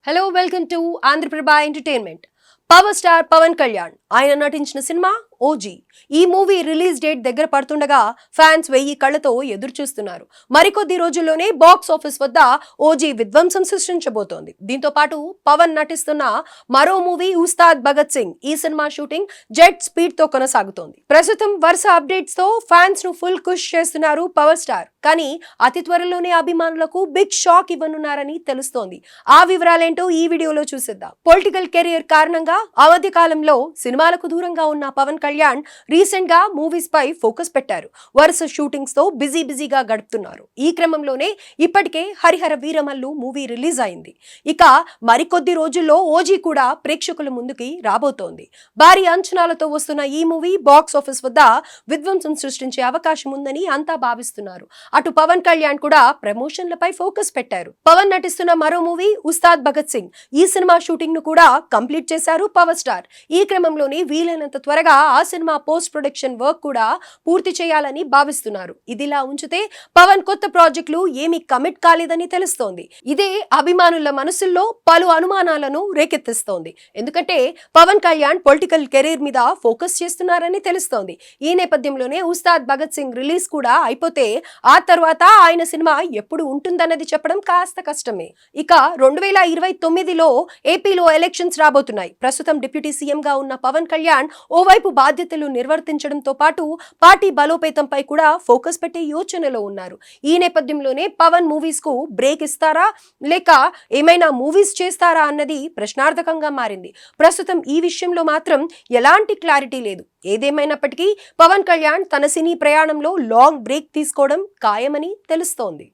Hello welcome to Andhra Prabha entertainment. Power star Pawan Kalyan ఆయన నటించిన cinema OG. ఈ మూవీ రిలీజ్ డేట్ దగ్గర పడుతుండగా ఫ్యాన్స్ 1000 కళ్ళతో ఎదురు చూస్తున్నారు. మరికొద్ది రోజుల్లోనే బాక్స్ ఆఫీస్ వద్ద ఓజీ విధ్వంసం సృష్టించబోతోంది. దీంతో పాటు పవన్ నటిస్తున్న మరో మూవీ ఉస్తాద్ భగత్ సింగ్. ఈ సినిమా షూటింగ్ జెట్ స్పీడ్ తో కొనసాగుతోంది. ప్రస్తుతం వరుస అప్డేట్స్ తో ఫ్యాన్స్ ను ఫుల్ ఖుష్ చేస్తున్నారు పవర్ స్టార్. కానీ అతి త్వరలోనే అభిమానులకు బిగ్ షాక్ ఇవ్వనున్నారని తెలుస్తోంది. ఆ వివరాలేంటో ఈ వీడియోలో చూసేద్దాం. పొలిటికల్ కెరియర్ కారణంగా ఆ మధ్య కాలంలో సినిమాలకు దూరంగా ఉన్న పవన్ కళ్యాణ్ రీసెంట్ గా మూవీస్ పై ఫోకస్ పెట్టారు. వరుస షూటింగ్స్ తో బిజీగా గడుపుతున్నారు. ఈ క్రమంలోనే ఇప్పటికే హరిహర వీరమల్లు మూవీ రిలీజ్ అయింది. ఇక మరికొద్ది రోజుల్లో ఓజీ కూడా ప్రేక్షకుల ముందుకి రాబోతోంది. భారీ అంచనాలతో వస్తున్న ఈ మూవీ బాక్స్ ఆఫీస్ వద్ద విధ్వంసం సృష్టించే అవకాశం ఉందని అంతా భావిస్తున్నారు. అటు పవన్ కళ్యాణ్ కూడా ప్రమోషన్లపై ఫోకస్ పెట్టారు. పవన్ నటిస్తున్న మరో మూవీ ఉస్తాద్ భగత్ సింగ్. ఈ సినిమా షూటింగ్ ను కూడా కంప్లీట్ చేశారు పవర్ స్టార్. ఈ క్రమంలోనే వీలైనంత త్వరగా ఆ సినిమా పోస్ట్ ప్రొడక్షన్ వర్క్ కూడా పూర్తి చేయాలని భావిస్తున్నారు. ఇదిలా ఉంచితే పవన్ కొత్త ప్రాజెక్టులు ఏమీ కమిట్ కాలేదని తెలుస్తోంది. ఇదే అభిమానుల మనసుల్లో పలు అనుమానాలను రేకెత్తిస్తోంది. ఎందుకంటే పవన్ కళ్యాణ్ పొలిటికల్ కెరీర్ మీద ఫోకస్ చేస్తున్నారని తెలుస్తోంది. ఈ నేపథ్యంలోనే ఉస్తాద్ భగత్ సింగ్ రిలీజ్ కూడా అయిపోతే ఆ తర్వాత ఆయన సినిమా ఎప్పుడు ఉంటుందన్నది చెప్పడం కాస్త కష్టమే. ఇక 2029లో ఏపీలో ఎలక్షన్స్ రాబోతున్నాయి. ప్రస్తుతం డిప్యూటీ సీఎం గా ఉన్న పవన్ కళ్యాణ్ ఓవైపు బాధ్యతలు నిర్వర్తించడంతో పాటు పార్టీ బలోపేతంపై కూడా ఫోకస్ పెట్టే యోచనలో ఉన్నారు. ఈ నేపథ్యంలోనే పవన్ మూవీస్ కు బ్రేక్ ఇస్తారా లేక ఏమైనా మూవీస్ చేస్తారా అన్నది ప్రశ్నార్థకంగా మారింది. ప్రస్తుతం ఈ విషయంలో మాత్రం ఎలాంటి క్లారిటీ లేదు. ఏదేమైనప్పటికీ పవన్ కళ్యాణ్ తన సినీ ప్రయాణంలో లాంగ్ బ్రేక్ తీసుకోవడం ఖాయమని తెలుస్తోంది.